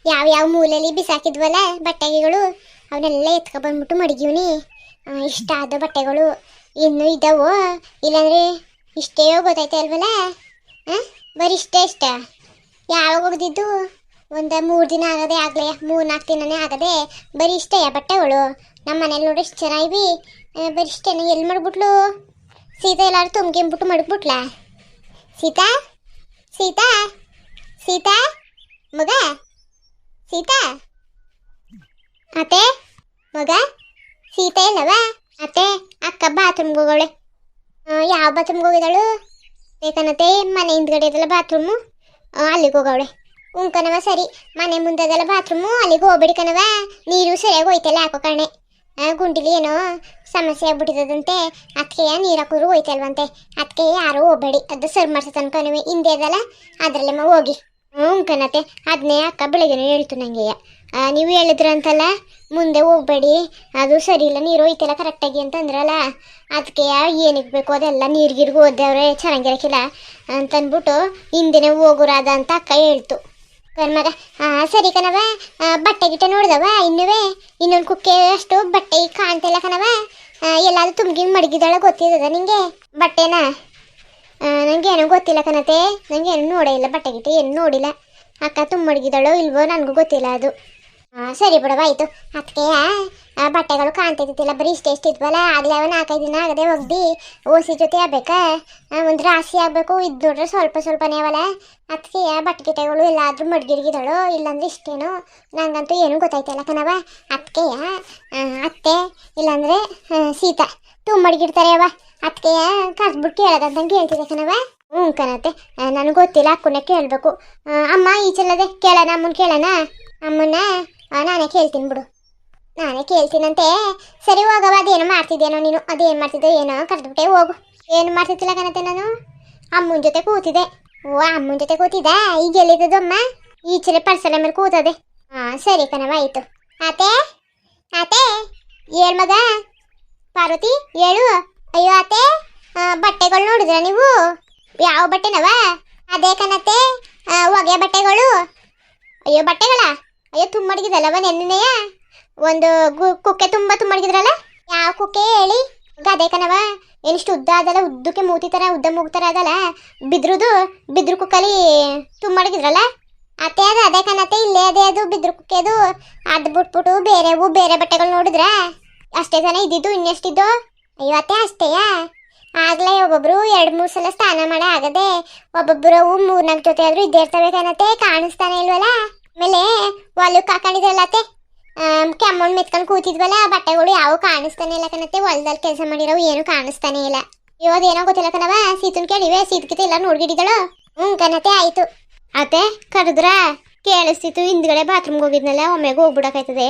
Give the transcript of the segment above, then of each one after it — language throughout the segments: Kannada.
ಯಾವ ಯಾವ ಮೂಲೆಯಲ್ಲಿ ಬಿಸಾಕಿದ್ವಲ್ಲ ಬಟ್ಟೆಗಳು ಅವನ್ನೆಲ್ಲ ಎತ್ಕೊಬಂದ್ಬಿಟ್ಟು ಮಡಗಿವ್ನಿ. ಇಷ್ಟ ಆದ ಬಟ್ಟೆಗಳು ಇನ್ನೂ ಇದ್ದಾವೋ ಇಲ್ಲಾಂದ್ರೆ ಇಷ್ಟೇ ಗೊತ್ತೈತೆ ಅಲ್ವಲ್ಲ. ಬರೀ ಇಷ್ಟ ಯಾವಾಗ ಹೋಗ್ದಿದ್ದು ಒಂದು 3 ದಿನ ಆಗದೆ ಆಗಲೇ 3-4 ದಿನನೇ ಆಗದೆ ಬರೀ ಇಷ್ಟೇ ಬಟ್ಟೆಗಳು. ನಮ್ಮ ಮನೇಲಿ ನೋಡಿ ಇಷ್ಟು ಚೆನ್ನಾಗಿ ಬರೀ ಇಷ್ಟೇನೆ. ಎಲ್ಲಿ ಮಡಗ್ಬಿಟ್ಲು ಸೀತಾ? ಎಲ್ಲಾರು ತುಂಬ್ಕೊಂಬಿಟ್ಟು ಮಡಗ್ಬಿಟ್ಲಾ? ಸೀತಾ ಸೀತಾ ಸೀತಾ ಮಗ ಸೀತಾ ಅತ್ತೆ ಮಗ ಸೀತಾ ಇಲ್ಲವಾ? ಅತ್ತೆ ಅಕ್ಕ ಬಾತ್ರೂಮ್ಗೆ ಹೋಗೋಳೆ. ಯಾವ ಬಾತ್ರೂಮ್ಗೆ ಹೋಗಿದ್ದಾಳು? ಬೇಕನ್ನತ್ತೆ ಮನೆ ಹಿಂದ್ಗಡೆ ಇದೆಲ್ಲ ಬಾತ್ರೂಮು, ಅಲ್ಲಿಗೆ ಹೋಗವಳೆ. ಕಣವ ಸರಿ, ಮನೆ ಮುಂದೆದೆಲ್ಲ ಬಾತ್ರೂಮು, ಅಲ್ಲಿಗೆ ಹೋಗ್ಬೇಡಿ ಕಣವ. ನೀರು ಸರಿಯಾಗಿ ಹೋಯ್ತಲ್ಲ ಹಾಕೋ ಕಣೆ. ಗುಂಡಿಲಿ ಏನೋ ಸಮಸ್ಯೆ ಆಗ್ಬಿಟ್ಟಿದಂತೆ, ಅದಕ್ಕೆ ನೀರು ಹಾಕಿದ್ರು ಹೋಯ್ತಲ್ವಂತೆ. ಅದಕ್ಕೆ ಯಾರು ಹೋಗ್ಬೇಡಿ, ಅದು ಸರ್ವ್ ಮಾಡ್ಸೋ ಕಣವೆ ಹಿಂದೆ ಅದಲ್ಲ ಅದರಲ್ಲೆಮ್ಮ ಹೋಗಿ. ಕಣತ್ತೆ ಅದನ್ನೇ ಅಕ್ಕ ಬೆಳಗ್ಗೆನೂ ಹೇಳ್ತು ನನಗೆ. ನೀವು ಹೇಳಿದ್ರಂತಲ್ಲ ಮುಂದೆ ಹೋಗ್ಬೇಡಿ, ಅದು ಸರಿ ಇಲ್ಲ ನೀರು ಹೋಯ್ತಲ್ಲ ಕರೆಕ್ಟಾಗಿ ಅಂತಂದ್ರಲ್ಲ, ಅದಕ್ಕೆ ಏನಕ್ಕೆ ಬೇಕು ಅದೆಲ್ಲ ನೀರ್ಗಿರ್ಗೆ ಓದವ್ರೆ ಚೆನ್ನಾಗಿರಕ್ಕಿಲ್ಲ ಅಂತಂದ್ಬಿಟ್ಟು ಹಿಂದೆನೇ ಹೋಗುರಾದ ಅಂತ ಅಕ್ಕ ಹೇಳ್ತು. ಕಣ್ಮಗ ಸರಿ ಕಣವ. ಬಟ್ಟೆ ಗಿಟ್ಟೆ ನೋಡ್ದವ ಇನ್ನೊಂದು ಕುಕ್ಕೆ ಅಷ್ಟು ಬಟ್ಟೆ ಕಾಣ್ತಿಲ್ಲ ಕಣವ. ಎಲ್ಲಾದ್ರೂ ತುಂಬಿಗೆ ಮಡಗಿದಾಳ ಗೊತ್ತಿದ್ದದ ನಿಂಗೆ ಬಟ್ಟೆನಾ? ನನಗೇನೂ ಗೊತ್ತಿಲ್ಲ ಕಣತೆ, ನನಗೇನು ನೋಡೇ ಇಲ್ಲ, ಬಟ್ಟೆ ಗಿಟ್ಟೆ ಏನು ನೋಡಿಲ್ಲ. ಅಕ್ಕ ತುಂಬ ಮಡಗಿದಾಳೋ ಇಲ್ವೋ ನನಗೂ ಗೊತ್ತಿಲ್ಲ ಅದು. ಸರಿ ಬಿಡವ ಆಯಿತು. ಅದಕ್ಕೆ ಬಟ್ಟೆಗಳು ಕಾಣ್ತಿದ್ದಿಲ್ಲ, ಬರೀ ಇಷ್ಟ ಇದ್ವಲ್ಲ. ಆಗಲೇ 4-5 ದಿನ ಆಗದೆ ಒಗ್ದು ಓಸಿ ಜೊತೆ ಆಗ್ಬೇಕಾ, ಒಂದು ರಾಶಿ ಆಗಬೇಕು. ಇದು ನೋಡ್ರೆ ಸ್ವಲ್ಪನೇ ಅವಲ್ಲ. ಅದಕ್ಕೆ ಬಟ್ಟೆ ಗಿಟ್ಟೆಗಳು ಎಲ್ಲಾದರೂ ಮಡ್ಗಿರ್ಗಿದಾಳೋ ಇಲ್ಲಾಂದ್ರೆ ಇಷ್ಟೇನೋ ನನಗಂತೂ ಏನೂ ಗೊತ್ತಾಯ್ತಲ್ಲ ಕಣವ. ಅದಕ್ಕೆ ಅತ್ತೆ ಇಲ್ಲಾಂದರೆ ಸೀತಾ ತುಂಬ ಮಡಗಿರ್ತಾರೆ ಅವ. ಅದಕ್ಕೆ ಕರ್ಸ್ಬಿಟ್ಟು ಕೇಳೋದಂತಂಗೆ ಹೇಳ್ತಿದ್ದೆ ಕಣವ. ಕಣತ್ತೆ ನನಗೆ ಗೊತ್ತಿಲ್ಲ, ಅಕ್ಕನೇ ಕೇಳಬೇಕು. ಅಮ್ಮ ಈಚೆಲ್ಲದೆ ಕೇಳೋಣ, ಅಮ್ಮನ ಕೇಳೋಣ. ಅಮ್ಮನ್ನ ನಾನೇ ಕೇಳ್ತೀನಿ ಬಿಡು, ನಾನೇ ಕೇಳ್ತೀನಂತೆ. ಸರಿ ಹೋಗವ, ಅದೇನೋ ಮಾಡ್ತಿದ್ದೇನೋ ನೀನು, ಅದೇನು ಮಾಡ್ತಿದ್ದೋ ಏನೋ ಕರೆದ್ಬಿಟ್ಟೆ ಹೋಗು. ಏನು ಮಾಡ್ತಿದ್ದಿಲ್ಲ ಕಣತೆ, ನಾನು ಅಮ್ಮನ ಜೊತೆ ಕೂತಿದ್ದೆ. ಅಮ್ಮನ ಜೊತೆ ಕೂತಿದ್ದ. ಈಗ ಎಲ್ಲಿದ್ದಮ್ಮ? ಈಚೆಲೆ ಪರ್ಸಲ ಮೇಲೆ ಕೂತದೆ. ಸರಿ ಕಣವ ಆಯಿತು. ಆತೆ ಆತೆ ಏಳು ಮಗ ಪಾರ್ವತಿ ಹೇಳು. ಅಯ್ಯೋ ಆತೆ ಬಟ್ಟೆಗಳು ನೋಡಿದ್ರ ನೀವು? ಯಾವ ಬಟ್ಟೆನವ? ಅದೇ ಕಣತೆ ಹೊಗೆ ಬಟ್ಟೆಗಳು. ಅಯ್ಯೋ ಬಟ್ಟೆಗಳ ಅಯ್ಯೋ ತುಂಬ ಮಡಗಿದಲ್ಲವ ನೆನ್ನೆಯ ಒಂದು ಕುಕ್ಕೆ ತುಂಬ ಮಡಗಿದ್ರಲ್ಲ. ಯಾವ ಕುಕ್ಕೆ ಹೇಳಿ? ಅದೇ ಕಣವ, ಏನಿಷ್ಟು ಉದ್ದ ಅದಲ್ಲ, ಉದ್ದಕ್ಕೆ ಮೂತಿ ಥರ ಉದ್ದ ಮೂಗ್ತಾರ ಅದಲ್ಲ, ಬಿದ್ರು ಕುಕ್ಕಲ್ಲಿ ತುಂಬ ಮಡಗಿದ್ರಲ್ಲ. ಅತ್ತೆ ಅದೇ ಕಣತೆ, ಇಲ್ಲೇ ಅದೇ ಅದು ಬಿದ್ರು ಕುಕ್ಕೆ. ಅದು ಬಿಟ್ಬಿಟ್ಟು ಬೇರೆ ಬಟ್ಟೆಗಳು ನೋಡಿದ್ರ ಅಷ್ಟೇ ತಾನೇ ಇದ್ದಿದ್ದು, ಇನ್ನೆಷ್ಟಿದ್ದು? ಅಯ್ಯೋ ಅತ್ತೆ ಅಷ್ಟೇಯಾ? ಆಗ್ಲೇ ಒಬ್ಬೊಬ್ರು 2-3 ಸಲ ಸ್ನಾನ ಮಾಡೇ ಆಗದೆ, ಒಬ್ಬೊಬ್ಬರು 3-4 ಜೊತೆ ಆದ್ರೂ ಇದ್ದೇ ಇರ್ತವೆ ಕಣತೆ, ಕಾಣಿಸ್ತಾನೆ ಇಲ್ವಲ್ಲ. ಆಮೇಲೆ ಹೊಲಕ್ಕೆ ಹಾಕೊಂಡಿದ್ರಲ್ಲ ಅತ್ತೆ, ಕೆಮ್ಮಣ್ಣು ಮೆತ್ಕೊಂಡು ಕೂತಿದ್ವಲ್ಲ, ಬಟ್ಟೆಗಳು ಯಾವ ಕಾಣಿಸ್ತಾನೆ ಇಲ್ಲ ಕಣತೆ. ಹೊಲದಲ್ಲಿ ಕೆಲಸ ಮಾಡಿರೋ ಏನು ಕಾಣಿಸ್ತಾನೆ ಇಲ್ಲ. ಇವತ್ತೇನೋ ಗೊತ್ತಿಲ್ಲ ಕಣವ. ಸೀತನ್ ಕೇಳಿವೆ, ಸೀತ್ಕಿತ ಎಲ್ಲ ನೋಡ್ಗಿಡಿದಳು. ಕಣತೆ ಆಯ್ತು. ಅತ್ತೆ ಕರೆದ್ರ ಕೇಳಿಸ್ತಿತ್ತು, ಹಿಂದ್ಗಡೆ ಬಾತ್ರೂಮ್ಗೆ ಹೋಗಿದ್ನಲ್ಲ, ಒಮ್ಮೆಗೆ ಹೋಗ್ಬಿಡಕಾಯ್ತದೆ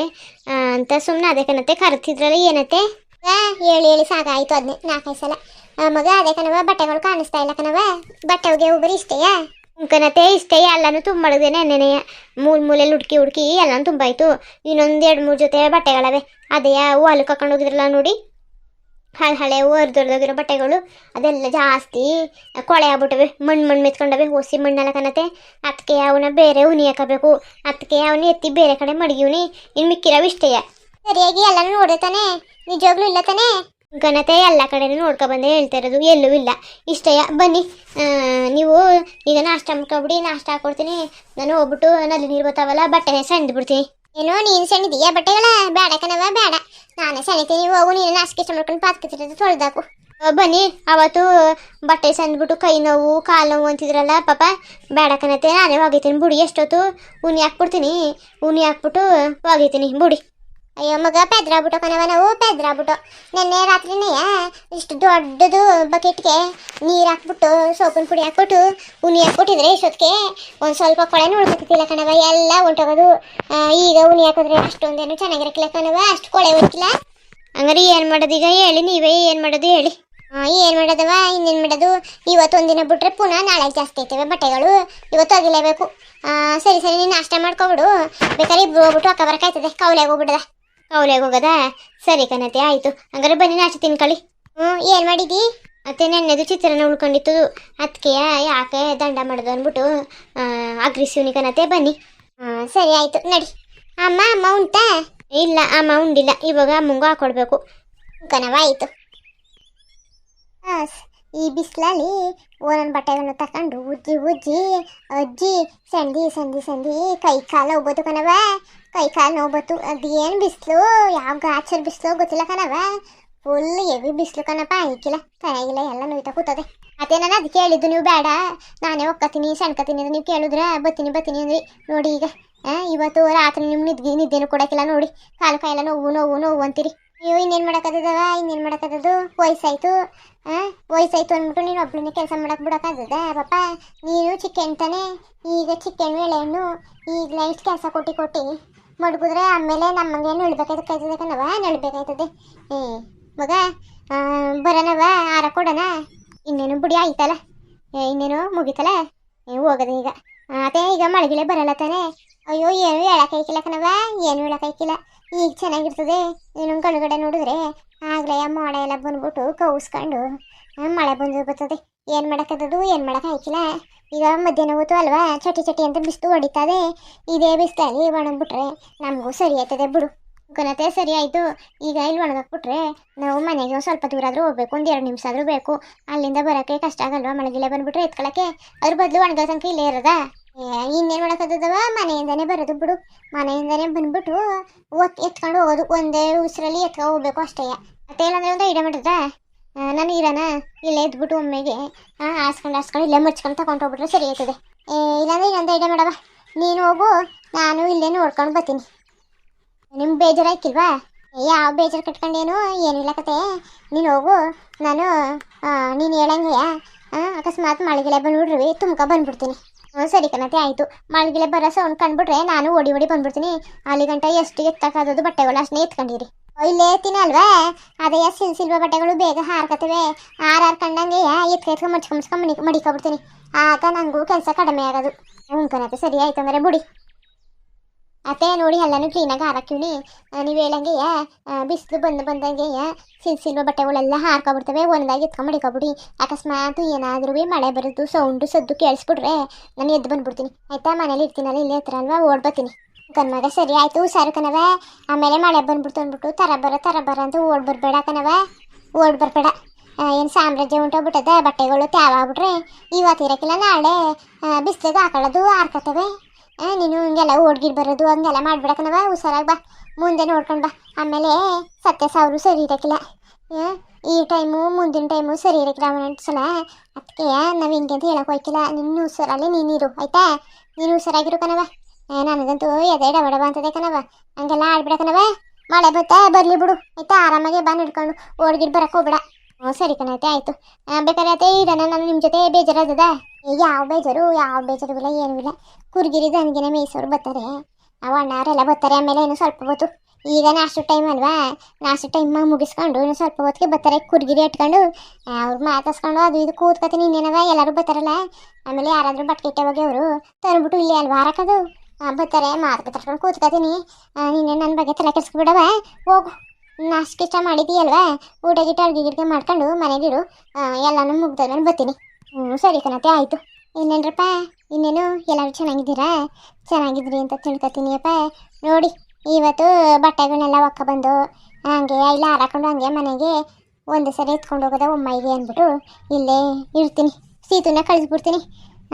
ಅಂತ ಸುಮ್ಮನೆ ಅದೇ ಕಣತೆ. ಕರೆತಿದ್ರಲ್ಲ ಏನತ್ತೆ? ಹೇಳಿ ಸಾಕಾಯ್ತು. ಅದನ್ನೇ 4-5 ಸಲ ಮಗ ಅದೇ ಕಣವ, ಬಟ್ಟೆಗಳು ಕಾಣಿಸ್ತಾ ಇಲ್ಲ ಕಣವ. ಬಟ್ಟೆ ಹೋಗಿ ಬರೀ ಇಷ್ಟೇಯಾ? ಕಣತೆ ಇಷ್ಟೇ, ಎಲ್ಲನೂ ತುಂಬ ಮಡಗ್ದೇನೆ ನೆನೆಯ ಮೂಲೆಯಲ್ಲಿ ಹುಡುಕಿ ಎಲ್ಲನೂ ತುಂಬ ಆಯಿತು. ಇನ್ನೊಂದು 2-3 ಜೊತೆ ಬಟ್ಟೆಗಳವೆ, ಅದೇ ಹೊಲಕ್ಕೆ ಹಾಕೊಂಡು ಹೋಗಿದ್ರಲ್ಲ ನೋಡಿ, ಹಳೆ ಹೊರದೊರ್ದೋಗಿರೋ ಬಟ್ಟೆಗಳು ಅದೆಲ್ಲ ಜಾಸ್ತಿ ಕೊಳೆ ಆಗ್ಬಿಟ್ಟವೆ, ಮಣ್ಣು ಮೆತ್ಕೊಂಡವೆ, ಹೊಸಿ ಮಣ್ಣೆಲ್ಲ ಕಣತೆ. ಅದಕ್ಕೆ ಅವನ್ನ ಬೇರೆ ಉನಿ ಹಾಕಬೇಕು. ಅದಕ್ಕೆ ಅವನ್ನ ಎತ್ತಿ ಬೇರೆ ಕಡೆ ಮಡಗಿವ್ನಿ. ಇನ್ನು ಮಿಕ್ಕಿರವು ಇಷ್ಟೇಯ. ಸರಿಯಾಗಿ ಎಲ್ಲನೂ ನೋಡಿದೆ ತಾನೆ? ನಿಜವಾಗ್ಲೂ ಇಲ್ಲ ತಾನೆ? ಗಣತೆ ಎಲ್ಲ ಕಡೆನೂ ನೋಡ್ಕೊಬಂದೆ ಹೇಳ್ತಾ ಇರೋದು, ಎಲ್ಲೂ ಇಲ್ಲ. ಇಷ್ಟೇಯ. ಬನ್ನಿ ನೀವು ಈಗ ನಾಷ್ಟ ಮಾಡ್ಕೊಬಿಡಿ, ನಾಷ್ಟ ಹಾಕೊಡ್ತೀನಿ. ನಾನು ಹೋಗ್ಬಿಟ್ಟು ನಲ್ಲಿ ನೀರು ಬರ್ತಾವಲ್ಲ ಬಟ್ಟೆನೇ ಸೆಣ್ದು ಬಿಡ್ತೀನಿ. ಏನೋ ನೀನು ಸೆಣಿದೀಯಾ ಬಟ್ಟೆಗಳ? ಬೇಡ ಕಣವ ಬೇಡ, ನಾನೇ ಸೆಣಿತೀನಿ. ಹೋಗು ನೀನು ನಾಷ್ಟ ಇಷ್ಟ ಮಾಡ್ಕೊಂಡು ಪಾತ್ಕತ್ತಿರೋದು ತೊಳೆದಾಕು. ಬನ್ನಿ. ಅವತ್ತು ಬಟ್ಟೆ ಸೆಂದ್ಬಿಟ್ಟು ಕೈ ನೋವು ಕಾಲು ನೋವು ಅಂತಿದ್ರಲ್ಲ ಪಾಪ, ಬೇಡ ಕಣತೆ ನಾನೇ ಒಗಿತೀನಿ ಬುಡಿ. ಎಷ್ಟೊತ್ತು ಉನಿ ಹಾಕ್ಬಿಡ್ತೀನಿ, ಉನಿ ಹಾಕ್ಬಿಟ್ಟು ಒಗಿತೀನಿ ಬುಡಿ. ಅಯ್ಯೋ ಮಗ ಪೆದ್ರಾಗ್ಬಿಟ್ಟು ಕಣವ, ನಾವು ಪೆದ್ರಾಗ್ಬಿಟ್ಟು. ನೆನ್ನೆ ರಾತ್ರಿನೇ ಇಷ್ಟು ದೊಡ್ಡದು ಬಕೆಟ್ಗೆ ನೀರು ಹಾಕ್ಬಿಟ್ಟು ಸೋಪಿನ ಪುಡಿ ಹಾಕ್ಬಿಟ್ಟು ಉನಿ ಹಾಕ್ಬಿಟ್ಟಿದ್ರೆ ಇಷ್ಟೊತ್ತಿಗೆ ಒಂದು ಸ್ವಲ್ಪ ಕೊಳೆ ನೋಡ್ಕೊತಿಲ್ಲ ಕಣವ, ಎಲ್ಲ ಹೊಂಟೋಗೋದು. ಈಗ ಉನಿ ಹಾಕಿದ್ರೆ ಅಷ್ಟೊಂದೇನು ಚೆನ್ನಾಗಿರಕ್ಕಿಲ್ಲ ಕಣವ, ಅಷ್ಟು ಕೊಳೆ ಹೋಗಿಲ್ಲ. ಹಂಗಾರೆ ಏನು ಮಾಡೋದು ಈಗ ಹೇಳಿ, ನೀವೇ ಏನು ಮಾಡೋದು ಹೇಳಿ. ಏನು ಮಾಡೋದವ, ಇನ್ನೇನು ಮಾಡೋದು? ಇವತ್ತೊಂದಿನ ಬಿಟ್ರೆ ಪುನಃ ನಾಳೆ ಜಾಸ್ತಿ ಐತವೆ ಬಟ್ಟೆಗಳು, ಇವತ್ತು ಒಗಿಲೇಬೇಕು. ಸರಿ ನೀನು ನಾಷ್ಟ ಮಾಡ್ಕೊಬಿಡು, ಬೇಕಾದ್ರೆ ಇಬ್ರು ಹೋಗ್ಬಿಟ್ಟು ಅಕ್ಕ ಬರಕಾಯ್ತದೆ. ಕೌಲೆಗೆ ಹೋಗ್ಬಿಡದ, ಕೌಲೆಗೆ ಹೋಗೋದಾ? ಸರಿ ಕಣತೆ ಆಯಿತು. ಹಂಗಾರೆ ಬನ್ನಿ ನಾಷ್ಟ ತಿನ್ಕೊಳ್ಳಿ. ಏನು ಮಾಡಿದಿ? ಮತ್ತೆ ನೆನ್ನೆದು ಚಿತ್ರಾನ್ನ ಉಳ್ಕೊಂಡಿತ್ತು, ಅದಕ್ಕೆ ಯಾಕೆ ದಂಡ ಮಾಡೋದು ಅಂದ್ಬಿಟ್ಟು ಅಗ್ರಿಸಿವ್ನಿ ಕಣತೆ. ಬನ್ನಿ ಸರಿ ಆಯಿತು ನಡಿ. ಅಮ್ಮ ಉಂಟಾ? ಇಲ್ಲ ಅಮ್ಮ ಉಂಡಿಲ್ಲ, ಇವಾಗ ಅಮ್ಮಂಗೂ ಹಾಕೊಡ್ಬೇಕು. ಕನವ ಆಯಿತು. ಈ ಬಿಸಿಲಲ್ಲಿ ಒಂದೊಂದು ಬಟ್ಟೆಗಳನ್ನು ತಕೊಂಡು ಉಜ್ಜಿ ಉಜ್ಜಿ ಅಜ್ಜಿ ಸಂಧಿ ಸಂಧಿ ಸಂಧಿ ಕೈ ಕಾಲು ಹೋಗ್ಬೋದು ಕಣವ. ಕೈ ಕಾಲು ನೋವು ಅದೇನು ಬಿಸಿಲು, ಯಾವ ಗಾಚರ್ ಬಿಸಿಲು ಗೊತ್ತಿಲ್ಲ ಕಣವ. ಫುಲ್ ಹೆವಿ ಬಿಸಿಲು ಕಣಪ್ಪ. ಆಯ್ಕಿಲ್ಲ ಚೆನ್ನಾಗಿಲ್ಲ, ಎಲ್ಲ ನೋಯ್ತಾ ಕೂತದೆ. ಅದೇ ನಾನು ಅದಕ್ಕೆ ಹೇಳಿದ್ದು, ನೀವು ಬೇಡ ನಾನೇ ಒಕ್ಕತೀನಿ ಸಣ್ಕತೀನಿ ಅಂತ ನೀವು ಕೇಳಿದ್ರೆ ಬತ್ತೀನಿ ಅಂದ್ರಿ. ನೋಡಿ ಈಗ ಇವತ್ತು ರಾತ್ರಿ ನಿಮ್ಮ ನಿದ್ದೆನೂ ಕೊಡೋಕ್ಕಿಲ್ಲ ನೋಡಿ. ಕಾಲು ಕಾಯೆಲ್ಲ ನೋವು ಅಂತೀರಿ. ನೀವು ಇನ್ನೇನು ಮಾಡೋಕ್ಕದವ, ಇನ್ನೇನು ಮಾಡೋಕ್ಕದ್ದು, ವಯಸ್ಸಾಯ್ತು. ವಯಸ್ಸಾಯ್ತು ಅಂದ್ಬಿಟ್ಟು ನೀನು ಒಬ್ಬಳನ್ನೇ ಕೆಲಸ ಮಾಡಕ್ಕೆ ಬಿಡೋಕ್ಕಾಗದ ಪಾಪ. ನೀನು ಚಿಕ್ಕನ್ ತಾನೆ, ಈಗ ಚಿಕ್ಕನ್ ಎಳೆಹಣ್ಣು ಈಗಲೇ ಇಷ್ಟು ಕೆಲಸ ಕೊಟ್ಟು ಮಡಗಿದ್ರೆ ಆಮೇಲೆ ನಮಗೆ ನಳ್ಬೇಕಾಯ್ತದೆ ಕಣವ, ನಳ್ಬೇಕಾಯ್ತದೆ. ಮಗ ಬರೋಣವ, ಆರ ಕೊಡೋಣ. ಇನ್ನೇನು ಬುಡಿ ಆಯ್ತಲ್ಲ, ಇನ್ನೇನು ಮುಗಿತಲ್ಲ, ಹೋಗೋದು ಈಗ. ಅದೇ ಈಗ ಮಳೆಗಿಳೆ ಬರಲ್ಲ ತಾನೆ. ಅಯ್ಯೋ ಏನು ಹೇಳೋಕ್ಕಾಯ್ಕಿಲ್ಲ ಕಣವ, ಏನು ಹೇಳೋಕ್ಕಾಯ್ಕಿಲ್ಲ. ಈಗ ಚೆನ್ನಾಗಿರ್ತದೆ, ನೀನು ಗಣಗಡೆ ನೋಡಿದ್ರೆ ಆಗಲೇ ಮೋಡ ಎಲ್ಲ ಬಂದ್ಬಿಟ್ಟು ಕೌಸ್ಕೊಂಡು ಮಳೆ ಬರ್ತದೆ. ಏನು ಮಾಡೋಕ್ಕದ್ದು, ಏನು ಮಾಡೋಕ್ಕಾಯ್ಕಿಲ್ಲ. ಈಗ ಮಧ್ಯಾಹ್ನ ಹೊತ್ತು ಅಲ್ವಾ, ಚಟಿ ಅಂತ ಬಿಸಿಲು ಹೊಡಿತದೆ. ಇದೇ ಬಿಸಿಲಲ್ಲಿ ಒಣಗ್ಬಿಟ್ರೆ ನಮಗೂ ಸರಿ ಆಯ್ತದೆ ಬಿಡು. ಘನತೆ ಸರಿ ಆಯಿತು. ಈಗ ಇಲ್ಲಿ ಒಣಗಾಕ್ಬಿಟ್ರೆ ನಾವು ಮನೆಗೆ ಸ್ವಲ್ಪ ದೂರ ಆದರೂ ಹೋಗ್ಬೇಕು, ಒಂದು 2 ನಿಮಿಷ ಆದರೂ ಬೇಕು. ಅಲ್ಲಿಂದ ಬರೋಕ್ಕೆ ಕಷ್ಟ ಆಗಲ್ವಾ, ಮಳೆಗಿಲ್ಲ ಬಂದುಬಿಟ್ರೆ ಎತ್ಕೊಳ್ಳೋಕ್ಕೆ. ಅದ್ರ ಬದಲು ಒಣಗೋ ಸಂಖ್ಯೆ ಇಲ್ಲೇ ಇರೋದಾ. ಇನ್ನೇನು ಮಾಡೋಕ್ಕದವ, ಮನೆಯಿಂದನೇ ಬರೋದು ಬಿಡು. ಮನೆಯಿಂದನೇ ಬಂದ್ಬಿಟ್ಟು ಎತ್ಕೊಂಡು ಹೋಗೋದು, ಒಂದೇ ಉಸಿರಲ್ಲಿ ಎತ್ಕೊಂಡು ಹೋಗ್ಬೇಕು ಅಷ್ಟೇ. ಮತ್ತೆ ಇಲ್ಲಾಂದ್ರೆ ಒಂದು ಐಡಿಯಾ ಮಾಡಿದ್ರಾ, ನಾನು ಇರೋಣ ಇಲ್ಲೇ ಎದ್ಬಿಟ್ಟು ಒಮ್ಮೆಗೆ ಹಾಸ್ಕೊಂಡು ಇಲ್ಲೇ ಮುಚ್ಕೊಂಡು ತಗೊಂಡು ಹೋಗ್ಬಿಟ್ರೆ ಸರಿ ಆಯ್ತದೆ. ಇಲ್ಲಾಂದ್ರೆ ಇನ್ನೊಂದು ಐಡಿಯಾ ಮಾಡವ, ನೀನು ಹೋಗು, ನಾನು ಇಲ್ಲೇ ನೋಡ್ಕೊಂಡು ಬರ್ತೀನಿ. ನಿಮ್ಗೆ ಬೇಜಾರಾಯ್ಕಿಲ್ವಾ? ಯಾವ ಬೇಜಾರು ಕಟ್ಕೊಂಡೇನು ಏನಿಲ್ಲ ಕತೆ. ನೀನು ಹೋಗು, ನಾನು ನೀನು ಹೇಳಂಗೆಯ ಅಕಸ್ಮಾತ್ ಮಳೆಗಿಲೆ ಬಂದ್ಬಿಡ್ರಿ ತುಮ್ಕ ಬಂದ್ಬಿಡ್ತೀನಿ. ಸರಿ ಕಣತೆ ಆಯಿತು. ಮಳೆಗಿಲೆ ಬರೋ ಸೌಂಡ್ ಕಂಡ್ಬಿಟ್ರೆ ನಾನು ಓಡಿ ಬಂದ್ಬಿಡ್ತೀನಿ. ಅಲ್ಲಿ ಗಂಟ ಎಷ್ಟು ಎತ್ತಕ್ಕಾದದು ಬಟ್ಟೆಗಳು ಅಷ್ಟನ್ನೇ ಎತ್ಕೊಂಡಿರಿ. ಇಲ್ಲೇ ಎತ್ತೀನಿ ಅಲ್ವಾ, ಅದೇ ಸಿಲ್ವ ಬಟ್ಟೆಗಳು ಬೇಗ ಹಾರ್ಕತ್ತವೆ. ಹಾರ್ಕಂಡಂಗೆ ಎತ್ಕ ಮಡ್ಸ್ಕೊಂಡ್ ಮಡಿಕೊಬಿಡ್ತೀನಿ. ಆಗ ನನಗೂ ಕೆಲಸ ಕಡಿಮೆ ಆಗೋದು. ಕಣತೆ ಸರಿ ಆಯ್ತು ಅಂದರೆ ಬಿಡಿ. ಅತ್ತೆ ನೋಡಿ ಎಲ್ಲನೂ ಕ್ಲೀನಾಗಿ ಹಾರಾಕಿವ್ನಿ. ನೀವು ಹೇಳಂಗೆಯ ಬಿಸಿಲು ಬಂದಂಗೆ ಸಿಲ್ವ ಬಟ್ಟೆಗಳೆಲ್ಲ ಹಾರ್ಕೊಬಿಡ್ತವೆ. ಒಂದಾಗಿ ಎತ್ಕೊಂಡು ಮಡಿಕೊಬಿಡಿ. ಅಕಸ್ಮಾತ್ ಏನಾದರೂ ಮಳೆ ಬರೋದು ಸೌಂಡು ಸದ್ದು ಕೇಳಿಸ್ಬಿಟ್ರೆ ನಾನು ಎದ್ದು ಬಂದ್ಬಿಡ್ತೀನಿ ಆಯಿತಾ. ಮನೇಲಿ ಇರ್ತೀನಲ್ಲ, ಇಲ್ಲೇ ಹತ್ರ ಅಲ್ವಾ, ಓಡ್ ಬರ್ತೀನಿ. ಕಣ್ಮಗ ಸರಿ ಆಯಿತು, ಹುಷಾರು ಕಣವ. ಆಮೇಲೆ ಮಳೆ ಬಂದ್ಬಿಡ್ತು ಅಂದ್ಬಿಟ್ಟು ತರ ಬರ ಅಂತ ಓಡ್ ಬರಬೇಡ ಕಣವ, ಓಡ್ ಬರಬೇಡ. ಏನು ಸಾಮ್ರಾಜ್ಯ ಉಂಟೋಗ್ಬಿಟ್ಟದೆ, ಬಟ್ಟೆಗಳು ತ್ಯಾವಾಗ್ಬಿಟ್ರೆ ಇವತ್ತು ಇರೋಕ್ಕಿಲ್ಲ, ನಾಳೆ ಬಿಸಿಲಿಗೆ ಹಾಕೊಳ್ಳೋದು ಹಾರ್ಕತ್ತವೆ. ನೀನು ಹಿಂಗೆಲ್ಲ ಓಡ್ಗಿಡ್ ಬರೋದು ಹಂಗೆಲ್ಲ ಮಾಡ್ಬಿಡಕನವ, ಹುಷಾರಾಗಿ ಬಾ, ಮುಂದೆ ನೋಡ್ಕೊಂಡು ಬಾ. ಆಮೇಲೆ ಸತ್ಯ ಸಾವಿರ ಸರಿ ಇರೋಕ್ಕಿಲ್ಲ. ಈ ಟೈಮು ಮುಂದಿನ ಟೈಮು ಸರಿ ಇರೋಕ್ಕಿಲ್ಲ ಒಂದೊಂದು ಸಲ. ಅದಕ್ಕೆ ನಾವು ಹಿಂಗೆ ಅಂತ ಹೇಳೋಕೆ ಹೋಯ್ಕಿಲ್ಲ. ನಿನ್ನ ಹುಷಾರಲ್ಲಿ ನೀನಿರು ಆಯಿತಾ. ನೀನು ಹುಷಾರಾಗಿರು ಕಣವ. ನನಗಂತೂ ಎದೆ ಡಬಡಬ ಅಂತದೆ ಕಣವ, ಹಂಗೆಲ್ಲ ಆಡ್ಬಿಡಕನವ. ಮಳೆ ಬರಲಿ ಬಿಡು ಆಯಿತಾ, ಆರಾಮಾಗಿ ಬಾ ನಡ್ಕೊಂಡು ಓಡ್ಗಿಡ್ ಬರೋಕೆ ಹೋಗ್ಬೇಡ. ಸರಿ ಕಣತೆ ಆಯಿತು. ಬೇಕಾದ್ರೆ ಆಯ್ತು ಇರೋಣ, ನಾನು ನಿಮ್ಮ ಜೊತೆ ಬೇಜಾರದ. ಯಾವ ಬೇಜಾರು ಇಲ್ಲ, ಏನೂ ಇಲ್ಲ. ಕುರ್ಗಿರಿ ದನಿಗೆನೆ ಮೇಯ್ಸೋರು ಬರ್ತಾರೆ, ನಾವು ಅಣ್ಣವರೆಲ್ಲ ಬರ್ತಾರೆ. ಆಮೇಲೆ ಏನು ಸ್ವಲ್ಪ ಹೊತ್ತು, ಈಗ ನಾಷ್ಟು ಟೈಮ್ ಅಲ್ವಾ, ನಾಷ್ಟು ಟೈಮ್ ಮುಗಿಸ್ಕೊಂಡು ಇನ್ನು ಸ್ವಲ್ಪ ಹೊತ್ತಿಗೆ ಬರ್ತಾರೆ. ಕುರ್ಗಿರಿ ಇಟ್ಕೊಂಡು ಅವ್ರು ಮಾತಾಡ್ಸ್ಕೊಂಡು ಅದು ಇದು ಕೂತ್ಕೊತೀನಿ. ಇನ್ನೇನವ ಎಲ್ಲರೂ ಬರ್ತಾರಲ್ಲ. ಆಮೇಲೆ ಯಾರಾದರೂ ಬಟ್ಟೆ ಹೋಗಿ ಅವರು ತಂದ್ಬಿಟ್ಟು ಇಲ್ಲೇ ಅಲ್ವಾ ಹಾರಕೋದು, ಬರ್ತಾರೆ. ಮಾತಾಡ್ಕೊಂಡು ಕೂತ್ಕೊತೀನಿ. ನೀನೇ ನನ್ನ ಬಗ್ಗೆ ತಲೆ ಕೆಡ್ಸ್ಕೊಬಿಡವ, ಹೋಗು. ನಾಷ್ಟು ಇಷ್ಟ ಮಾಡಿದ್ದೀಯಲ್ವಾ, ಊಟ ಅಡುಗೆ ಮಾಡ್ಕೊಂಡು ಮನೆಗಿರು. ಎಲ್ಲನೂ ಮುಗ್ದಾದ್ಮೇಲೆ ಬರ್ತೀನಿ. ಸರಿ ಕಣತೆ ಆಯಿತು. ಇನ್ನೇನ್ರಪ್ಪ, ಇನ್ನೇನು ಎಲ್ಲರೂ ಚೆನ್ನಾಗಿದ್ರಿ ಅಂತ ತಿಳ್ಕೊತೀನಿ ಅಪ್ಪ. ನೋಡಿ ಇವತ್ತು ಬಟ್ಟೆಗಳನ್ನೆಲ್ಲ ಒಕ್ಕ ಬಂದು ಹಂಗೆ ಇಲ್ಲ ಹಾರಾಕೊಂಡು ಹಂಗೆ ಮನೆಗೆ ಒಂದು ಸರಿ ಎತ್ಕೊಂಡು ಹೋಗೋದ ಒಮ್ಮೆಗೆ ಅಂದ್ಬಿಟ್ಟು ಇಲ್ಲೇ ಇರ್ತೀನಿ. ಸೀತುನ ಕಳಿಸ್ಬಿಡ್ತೀನಿ.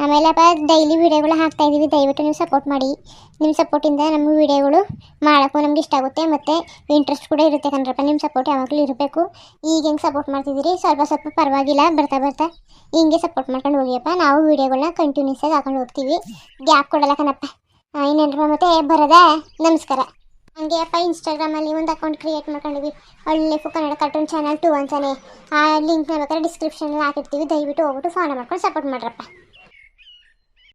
ಆಮೇಲಪ್ಪ ಡೈಲಿ ವೀಡಿಯೋಗಳು ಹಾಕ್ತಾಯಿದ್ದೀವಿ, ದಯವಿಟ್ಟು ನೀವು ಸಪೋರ್ಟ್ ಮಾಡಿ. ನಿಮ್ಮ ಸಪೋರ್ಟಿಂದ ನಮ್ಮ ವೀಡಿಯೋಗಳು ಮಾಡೋಕ್ಕೂ ನಮ್ಗೆ ಇಷ್ಟ ಆಗುತ್ತೆ, ಮತ್ತು ಇಂಟ್ರೆಸ್ಟ್ ಕೂಡ ಇರುತ್ತೆ ಕಣ್ರಪ್ಪ. ನಿಮ್ಮ ಸಪೋರ್ಟ್ ಯಾವಾಗಲೂ ಇರಬೇಕು. ಈಗ ಹೆಂಗೆ ಸಪೋರ್ಟ್ ಮಾಡ್ತಿದ್ದೀರಿ ಸ್ವಲ್ಪ ಪರವಾಗಿಲ್ಲ, ಬರ್ತಾ ಹಿಂಗೆ ಸಪೋರ್ಟ್ ಮಾಡ್ಕೊಂಡು ಹೋಗಿಯಪ್ಪ. ನಾವು ವೀಡಿಯೋಗಳನ್ನ ಕಂಟಿನ್ಯೂಸ್ ಆಗಿ ಹಾಕೊಂಡು ಹೋಗ್ತೀವಿ, ಗ್ಯಾಪ್ ಕೊಡಲ್ಲ ಕಣಪ್ಪ. ಇನ್ನೇನ್ರ ಮತ್ತೆ ಬರೋದಾ, ನಮಸ್ಕಾರ. ಹಂಗೆ ಅಪ್ಪ ಇನ್ಸ್ಟಾಗ್ರಾಮಲ್ಲಿ ಒಂದು ಅಕೌಂಟ್ ಕ್ರಿಯೇಟ್ ಮಾಡ್ಕೊಂಡಿದ್ವಿ, ಒಳ್ಳೆ ಕನ್ನಡ ಕಾರ್ಟೂನ್ ಚಾನಲ್ 2 ಅಂತಾನೆ. ಆ ಲಿಂಕ್ನ ಬೇಕಾದ್ರೆ ಡಿಸ್ಕ್ರಿಪ್ಷನಲ್ಲಿ ಹಾಕಿರ್ತೀವಿ, ದಯವಿಟ್ಟು ಹೋಗ್ಬಿಟ್ಟು ಫಾಲೋ ಮಾಡ್ಕೊಂಡು ಸಪೋರ್ಟ್ ಮಾಡ್ರಪ್ಪ.